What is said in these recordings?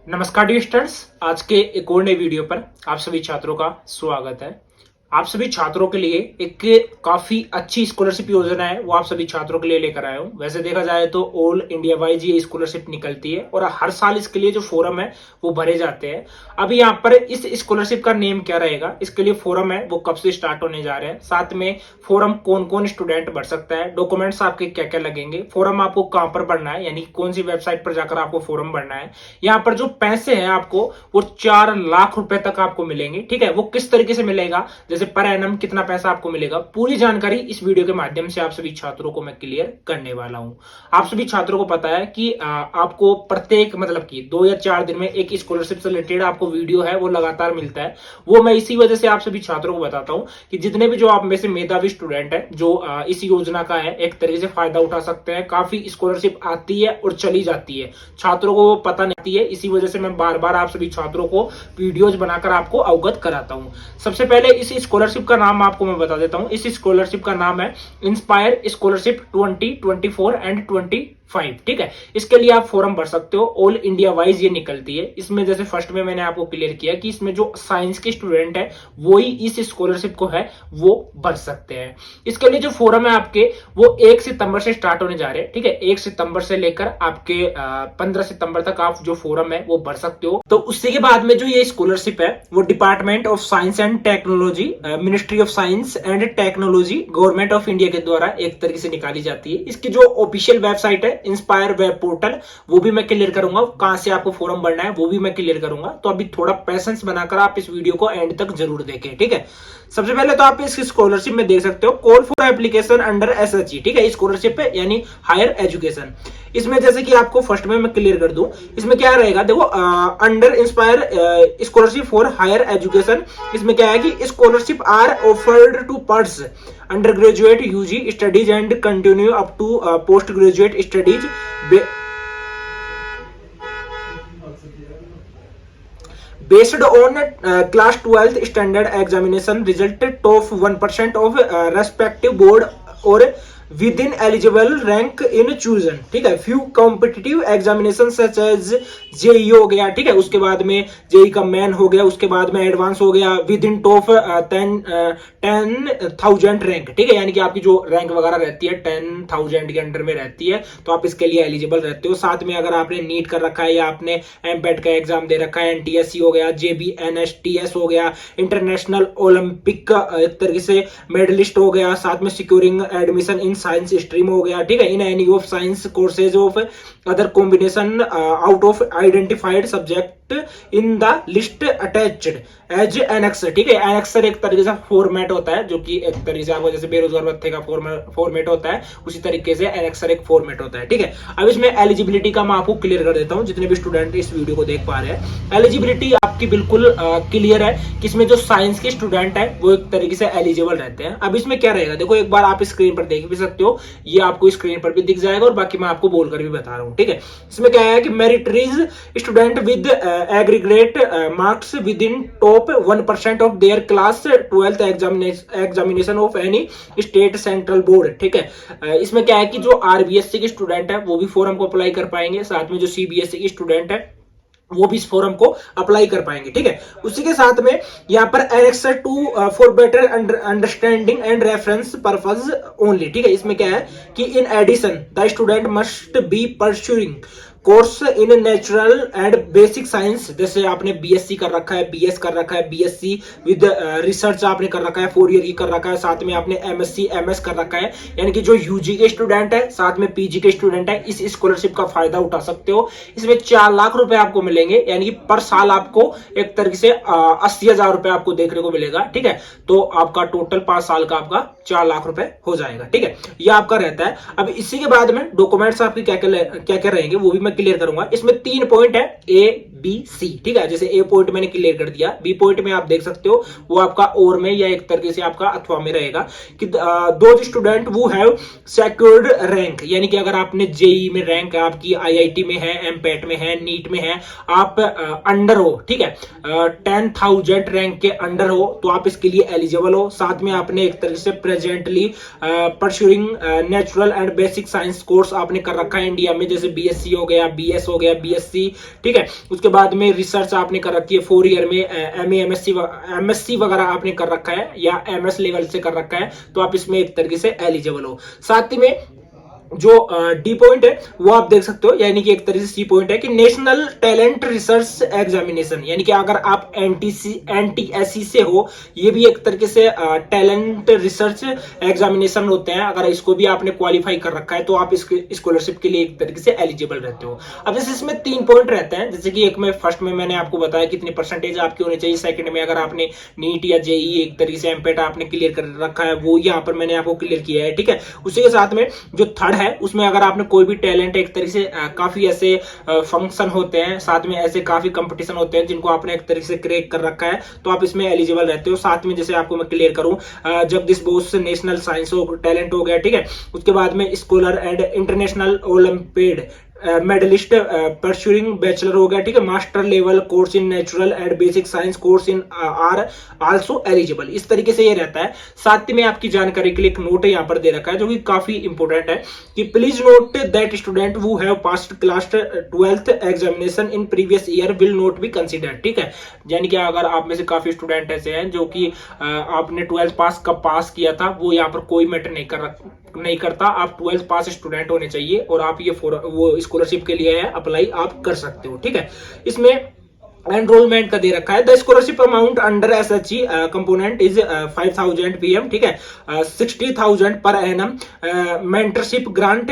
नमस्कार dear students, आज के एक और नए वीडियो पर आप सभी छात्रों का स्वागत है। आप सभी छात्रों के लिए एक काफी अच्छी स्कॉलरशिप योजना है, वो आप सभी छात्रों के लिए लेकर आया हूं। वैसे देखा जाए तो ऑल इंडिया वाइज ये स्कॉलरशिप निकलती है और हर साल इसके लिए जो फॉर्म है वो भरे जाते हैं। अभी यहाँ पर इस स्कॉलरशिप का नेम क्या रहेगा, इसके लिए फॉर्म है वो कब से स्टार्ट होने जा रहे हैं, साथ में फॉर्म कौन कौन स्टूडेंट भर सकता है, डॉक्यूमेंट्स आपके क्या क्या लगेंगे, फॉर्म आपको कहां पर भरना है, यानी कौन सी वेबसाइट पर जाकर आपको फॉर्म भरना है। यहाँ पर जो पैसे हैं आपको वो 4 लाख रुपए तक आपको मिलेंगे। ठीक है, वो किस तरीके से मिलेगा, जैसे पर एनम कितना पैसा आपको मिलेगा, पूरी जानकारी इस वीडियो के माध्यम से आप सभी छात्रों को मैं क्लियर करने वाला हूं। आप सभी छात्रों को पता है कि आपको प्रत्येक मतलब कि 2 या 4 दिन में एक स्कॉलरशिप से रिलेटेड आपको वीडियो है वो लगातार मिलता है। वो मैं इसी वजह से आप सभी छात्रों को बताता हूं कि जितने भी जो आप में से मेधावी स्टूडेंट है जो इस योजना का है एक तरीके से फायदा उठा सकते हैं। काफी स्कॉलरशिप आती है और चली जाती है, छात्रों को पता नहीं आती है, इसी वजह से मैं बार बार आप सभी छात्रों को वीडियोज बनाकर आपको अवगत कराता हूं। सबसे पहले इस स्कॉलरशिप का नाम आपको मैं बता देता हूं। इस स्कॉलरशिप का नाम है इंस्पायर स्कॉलरशिप 2024 एंड 25। ठीक है, इसके लिए आप फॉर्म भर सकते हो, ऑल इंडिया वाइज ये निकलती है। इसमें जैसे फर्स्ट में मैंने आपको क्लियर किया कि इसमें जो साइंस के स्टूडेंट है वो ही इस स्कॉलरशिप को है वो भर सकते हैं। इसके लिए जो फॉर्म है आपके वो 1 सितंबर से स्टार्ट होने जा रहे हैं। ठीक है, 1 सितंबर से लेकर आपके 15 सितंबर तक आप जो फॉर्म है वो भर सकते हो। तो उससे के बाद में जो ये स्कॉलरशिप है वो department of science and technology, ministry of science and technology, government of India के द्वारा एक तरीके से निकाली जाती है। इसकी जो ऑफिशियल वेबसाइट है इंस्पायर वेब पोर्टल, वो भी मैं क्लियर करूंगा, कहां से आपको फॉर्म भरना है वो भी मैं क्लियर करूंगा। तो अभी थोड़ा पैसेंस बनाकर आप इस वीडियो को एंड तक जरूर देखें। ठीक है, सबसे पहले तो आप इस स्कॉलरशिप में देख सकते हो कॉल फॉर एप्लीकेशन अंडर एसएचई। ठीक है, स्कॉलरशिप है यानी हायर एजुकेशन। इसमें जैसे कि आपको फर्स्ट में मैं क्लियर कर दूं, इसमें क्या रहेगा देखो, under INSPIRE scholarship for higher education. इसमें क्या है कि scholarship are offered to person undergraduate UG studies and continue up to postgraduate studies based on class 12th standard examination result top 1% of respective board or within eligible rank in chosen। ठीक है, few competitive examination such as JEE हो गया, ठीक है, उसके बाद में JEE का मेन हो गया, उसके बाद में एडवांस हो गया, विद इन टॉप 10,000 रैंक। ठीक है, यानी कि आपकी जो रैंक वगैरह रहती है 10,000 के अंडर में रहती है तो आप इसके लिए एलिजिबल रहते हो। साथ में अगर आपने नीट कर रखा है या आपने एमपेट का एग्जाम दे रखा है, एनटीएससी हो गया, जेबीएनएसटीएस हो गया, इंटरनेशनल ओलंपिक का एक तरीके से मेडलिस्ट हो गया, साथ में securing admission in science stream हो गया। ठीक है, in any of science courses of other combination out of identified subject in the list attached as annexure. ठीक है, एनेक्सर एक तरीके से फॉर्मेट होता है जो कि एक तरीके से आपको जैसे बेरोजगार भत्ते का फॉर्मेट होता है, उसी तरीके से एनेक्सर एक फॉर्मेट होता है। ठीक है, अब इसमें एलिजिबिलिटी का मैं आपको क्लियर कर देता हूं। जितने भी स्टूडेंट इस वीडियो को देख पा रहे हैं, एलिजिबिलिटी आपकी बिल्कुल क्लियर है कि इसमें जो साइंस के स्टूडेंट है वो एक तरीके से एलिजिबल रहते हैं। अब इसमें क्या रहेगा देखो, एक बार आप स्क्रीन पर देख भी सकते हो, ये आपको स्क्रीन पर भी दिख जाएगा और बाकी मैं आपको बोलकर भी बता रहा हूं। ठीक है, इसमें क्या है कि meritorious student with aggregate marks within top 1% of their class 12th examination of any state central board. ठीक है, इसमें क्या है कि जो आरबीएससी के स्टूडेंट है वो भी फॉर्म को अप्लाई कर पाएंगे, साथ में जो सीबीएसई के स्टूडेंट है वो भी इस फॉर्म को अप्लाई कर पाएंगे। ठीक है, उसी के साथ में यहाँ पर annexure 2 for better understanding and reference purpose only. ठीक है, इसमें क्या है कि in addition the student must be pursuing course in natural and basic science, जैसे आपने बीएससी कर रखा है, बीएस कर रखा है, बीएससी विद रिसर्च आपने कर रखा है, 4 ईयर की कर रखा है, साथ में आपने एमएससी एमएस कर रखा है, यानी कि जो यूजी के स्टूडेंट है साथ में पीजी के स्टूडेंट है इस स्कॉलरशिप का फायदा उठा सकते हो। इसमें 4 लाख रुपए आपको मिलेंगे, यानी कि पर साल आपको एक तरीके से 80,000 रुपए आपको देखने को मिलेगा। ठीक है, तो आपका टोटल 5 साल का आपका 4 लाख रुपए हो जाएगा। ठीक है, ये आपका रहता है। अब इसी के बाद में डॉक्यूमेंट्स आपके क्या क्या रहेंगे वो भी मैं क्लियर करूंगा। इसमें 3 पॉइंट है, ए बी सी। ठीक है, जैसे ए पॉइंट मैंने क्लियर कर दिया, बी पॉइंट में आप देख सकते हो वो आपका और में या एक तरीके से आपका अथवा में रहेगा कि दो स्टूडेंट वो हैव सिक्योर्ड रैंक, यानी कि अगर आपने जेई में रैंक आपकी आईआईटी में है, एमपेट में है, नीट में है, आप अंडर हो, ठीक है, 10,000 रैंक के अंडर हो तो आप इसके लिए एलिजिबल हो। साथ में आपने एक तरीके से presently pursuing natural and basic science course आपने कर रखा है इंडिया में, जैसे बीएससी हो गया, बीएस हो गया, बीएससी, ठीक है। उसके बाद में रिसर्च आपने कर रखी है 4 ईयर में, एमए एमएससी वगैरह आपने कर रखा है या एमएस लेवल से कर रखा है, तो आप इसमें एक तरीके से एलिजिबल हो। साथ ही में जो डी पॉइंट है वो आप देख सकते हो, यानी कि एक तरीके से सी पॉइंट है कि नेशनल टैलेंट रिसर्च एग्जामिनेशन, यानी कि अगर आप एनटीएससी से हो, ये भी एक तरीके से टैलेंट रिसर्च एग्जामिनेशन होते हैं, अगर इसको भी आपने क्वालिफाई कर रखा है तो आप इस स्कॉलरशिप के लिए एक तरीके से एलिजिबल रहते हो। अब जैसे इसमें 3 पॉइंट रहते हैं, जैसे कि एक में फर्स्ट में मैंने आपको बताया कितनी परसेंटेज आपकी होनी चाहिए, सेकंड में अगर आपने नीट या जेई एक तरीके से एमपेट आपने क्लियर कर रखा है वो यहाँ पर मैंने आपको क्लियर किया है, ठीक है। उसी के साथ में जो थर्ड है उसमें अगर आपने कोई भी टैलेंट, एक तरीके से काफी ऐसे फंक्शन होते हैं, साथ में ऐसे काफी कंपटीशन होते हैं जिनको आपने एक तरीके से क्रैक कर रखा है, तो आप इसमें एलिजिबल रहते हो। साथ में जैसे आपको मैं क्लियर करूं, Jagdish Bose national science talent हो गया, ठीक है। उसके बाद में scholar and international olympiad medalist pursuing bachelor हो गया, ठीक है। Master level course in natural and basic science course in are also eligible, इस तरीके से ये रहता है। साथ में आपकी जानकारी के लिए एक नोट यहाँ पर दे रखा है जो कि काफी इंपोर्टेंट है कि please note that student who have passed class 12th examination in previous year will not be considered, ठीक है। यानी कि अगर आप में से काफी स्टूडेंट ऐसे हैं जो कि आपने 12th पास कब पास किया था वो यहाँ पर कोई मैटर नहीं करता, आप 12th पास स्टूडेंट होने चाहिए और आप ये वो स्कॉलरशिप के लिए अप्लाई आप कर सकते हो, ठीक है। इसमें एनरोलमेंट का दे रखा है, the scholarship amount under SHE component is 5000 PM, ठीक है, 60,000 per annum, mentorship grant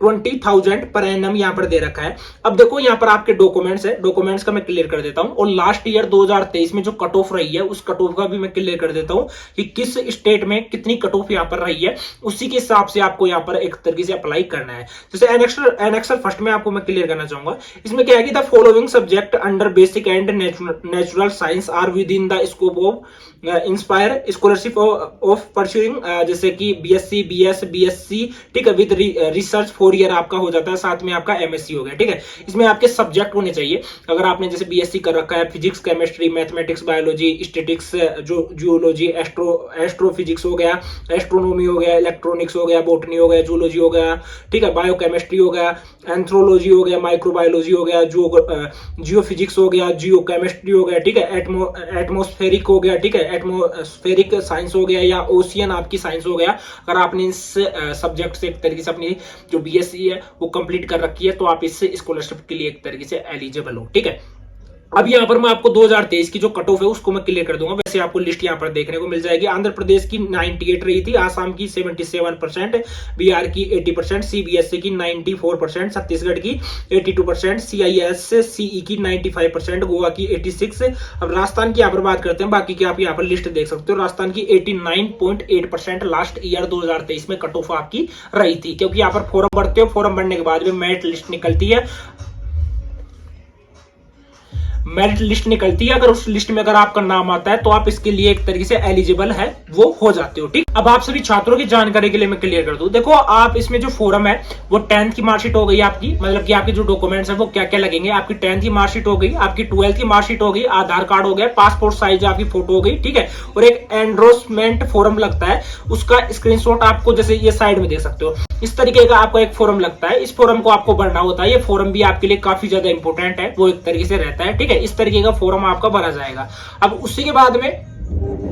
20,000 per annum यहाँ पर दे रखा है। अब देखो यहाँ पर आपके डॉक्यूमेंट्स है, डॉक्यूमेंट्स का मैं क्लियर कर देता हूँ, और लास्ट ईयर 2023 में जो कट ऑफ रही है उस कट ऑफ का भी मैं क्लियर कर देता हूँ कि किस स्टेट में कितनी कट ऑफ यहाँ पर रही है, उसी के हिसाब से आपको यहाँ पर एक तरीके से अप्लाई करना है। जैसे एनेक्सर फर्स्ट में आपको मैं क्लियर करना चाहूंगा, इसमें क्या है कि the following subject under basic and natural science are within the scope of INSPIRE scholarship of pursuing, जैसे कि बीएससी, बीएस, बीएससी, ठीक है, विद रिसर्च 4 ईयर आपका हो जाता है, साथ में आपका एमएससी हो गया, ठीक है। इसमें आपके सब्जेक्ट होने चाहिए, अगर आपने जैसे बीएससी कर रखा है, physics, chemistry, mathematics, biology, statics, जो जियोलॉजी, एस्ट्रोफिजिक्स हो गया, एस्ट्रोनॉमी हो गया, इलेक्ट्रॉनिक्स हो गया, बॉटनी हो गया, जूलॉजी हो गया, ठीक है, बायोकेमिस्ट्री हो गया, एंथ्रोलॉजी हो गया, माइक्रोबायोलॉजी हो गया, जियोफिजिक्स हो गया, जियोकेमिस्ट्री हो गया, ठीक है, एटमोस्फेरिक हो गया, ठीक है, एटमोस्फेरिक साइंस हो गया, या ओशियन आपकी साइंस हो गया। अगर आपने इस सब्जेक्ट से एक तरीके से अपनी जो बीएससी है वो कंप्लीट कर रखी है तो आप इससे स्कॉलरशिप के लिए एक तरीके से एलिजिबल हो, ठीक है। अब यहाँ पर मैं आपको 2023 की जो कट ऑफ है उसको मैं क्लियर कर दूंगा। वैसे आपको लिस्ट यहाँ पर देखने को मिल जाएगी। आंध्र प्रदेश की 98 रही थी, आसाम की 77%, बिहार की 80%, सीबीएसई की 94%, छत्तीसगढ़ की 82%, सीआईएससीई की 95%, गोवा की 86। अब राजस्थान की यहाँ पर बात करते हैं, बाकी की आप यहाँ पर लिस्ट देख सकते हो। राजस्थान की 89.8% लास्ट ईयर 2023 में कट ऑफ आपकी रही थी, क्योंकि यहाँ पर फॉर्म भरते हो, फॉर्म भरने के बाद में मेरिट लिस्ट निकलती है, मेरिट लिस्ट निकलती है। अगर उस लिस्ट में अगर आपका नाम आता है तो आप इसके लिए एक तरीके से एलिजिबल है वो हो जाते हो, ठीक। अब आप सभी छात्रों की जानकारी के लिए मैं क्लियर कर दूं, देखो आप इसमें जो फॉर्म है वो 10th की मार्कशीट हो गई आपकी, मतलब कि आपके जो डॉक्यूमेंट्स है वो क्या क्या लगेंगे, आपकी 10th की मार्कशीट हो गई, आपकी 12th की मार्कशीट हो गई, आधार कार्ड हो गया, पासपोर्ट साइज आपकी फोटो हो गई, ठीक है, और एक एंडोर्समेंट फॉर्म लगता है, उसका स्क्रीनशॉट आपको जैसे ये साइड में देख सकते हो, इस तरीके का आपको एक फॉर्म लगता है। इस फॉर्म को आपको भरना होता है, ये फॉर्म भी आपके लिए काफी ज्यादा इंपॉर्टेंट है, वो एक तरीके से रहता है, ठीक है। इस तरीके का फॉर्म आपका भरा जाएगा। अब उसी के बाद में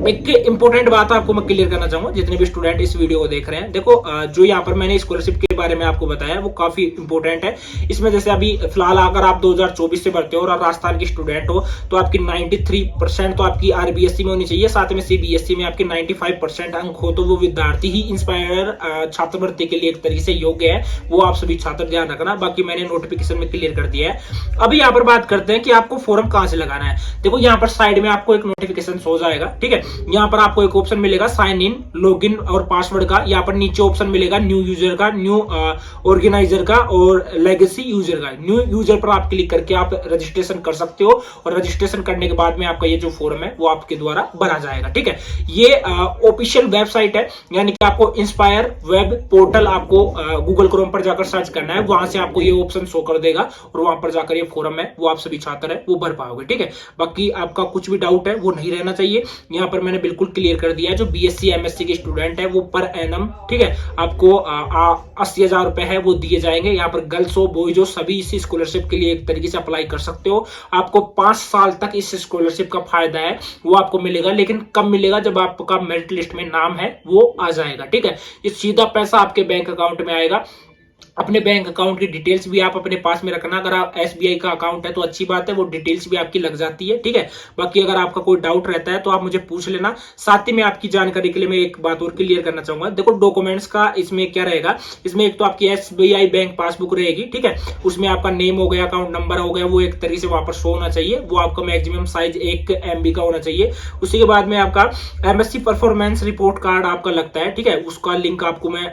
एक इंपॉर्टेंट बात आपको मैं क्लियर करना चाहूंगा, जितने भी स्टूडेंट इस वीडियो को देख रहे हैं, देखो जो यहाँ पर मैंने स्कॉलरशिप के बारे में आपको बताया वो काफी इंपॉर्टेंट है। इसमें जैसे अभी फिलहाल अगर आप 2024 से भरते हो और राजस्थान की स्टूडेंट हो तो आपकी 93% तो आपकी आरबीएससी में होनी चाहिए, साथ में सीबीएसई में आपके 95% अंक हो तो वो विद्यार्थी ही इंस्पायर छात्रवृत्ति के लिए एक तरीके से योग्य है, वो आप सभी छात्र ध्यान रखना। बाकी मैंने नोटिफिकेशन में क्लियर कर दिया है। अभी यहाँ पर बात करते हैं कि आपको फॉर्म कहां से लगाना है। देखो यहाँ पर साइड में आपको एक नोटिफिकेशन हो जाएगा, ठीक है। यहाँ पर आपको एक ऑप्शन मिलेगा साइन इन, लॉगिन और पासवर्ड का। यहाँ पर नीचे ऑप्शन मिलेगा न्यू यूजर का, न्यू ऑर्गेनाइजर का और लेगेसी यूजर का। न्यू यूजर पर आप क्लिक करके आप रजिस्ट्रेशन कर सकते हो और रजिस्ट्रेशन करने के बाद में आपका ये जो फॉर्म है वो आपके द्वारा भरा जाएगा, ठीक है। ये ऑफिशियल वेबसाइट है, यानी कि आपको इंस्पायर वेब पोर्टल आपको गूगल क्रोम पर जाकर सर्च करना है, वहां से आपको ये ऑप्शन शो कर देगा और वहां पर जाकर ये फॉर्म है वो आप सभी छात्र है वो भर पाओगे, ठीक है। बाकी आपका कुछ भी डाउट है वो नहीं रहना चाहिए। यहाँ पर पर मैंने बिल्कुल क्लियर कर दिया है, जो बीएससी एमएससी के स्टूडेंट है वो पर एनम, ठीक है, आपको 80,000 रुपए है वो दिए जाएंगे। यहाँ पर गर्ल्स हो बॉयज हो सभी इस स्कॉलरशिप के लिए एक तरीके से अप्लाई कर सकते हो। आपको 5 साल तक इस स्कॉलरशिप का फायदा है वो आपको मिलेगा, लेकिन कब मिलेगा, जब आपका मेरिट लिस्ट में नाम है वो आ जाएगा, ठीक है। ये सीधा पैसा आपके बैंक अकाउंट में आएगा। अपने बैंक अकाउंट की डिटेल्स भी आप अपने पास में रखना। अगर आप एसबीआई का अकाउंट है तो अच्छी बात है, वो डिटेल्स भी आपकी लग जाती है, ठीक है। बाकी अगर आपका कोई डाउट रहता है तो आप मुझे पूछ लेना। साथ ही में आपकी जानकारी के लिए मैं एक बात और क्लियर करना चाहूंगा। देखो डॉक्यूमेंट्स का इसमें क्या रहेगा, इसमें एक तो आपकी एसबीआई बैंक पासबुक रहेगी, ठीक है, उसमें आपका नेम हो गया, अकाउंट नंबर हो गया, वो एक तरीके से वहां पर शो होना चाहिए। वो आपका मैक्सिमम साइज 1 MB का होना चाहिए। उसी के बाद में आपका एमएससी परफॉर्मेंस रिपोर्ट कार्ड आपका लगता है, ठीक है, उसका लिंक आपको मैं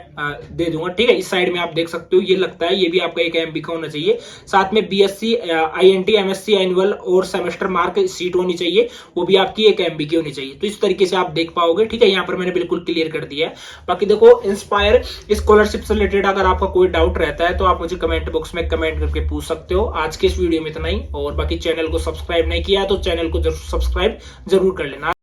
दे दूंगा, ठीक है। इस साइड में आप देख सकते हो, ये लगता है, ये भी आपका 1 MB का होना चाहिए। साथ में बीएससी आईएनटी एमएससी एनुअल और सेमेस्टर मार्क सीट होनी चाहिए, वो भी आपकी 1 MB की होनी चाहिए। तो इस तरीके से आप देख पाओगे, ठीक है। यहाँ पर मैंने बिल्कुल क्लियर कर दिया है। बाकी देखो इंस्पायर स्कॉलरशिप से रिलेटेड अगर आपका कोई डाउट रहता है तो आप मुझे कमेंट बॉक्स में कमेंट करके पूछ सकते हो। आज के इस वीडियो में इतना ही, और बाकी चैनल को सब्सक्राइब नहीं किया तो चैनल को जरूर सब्सक्राइब जरूर कर लेना।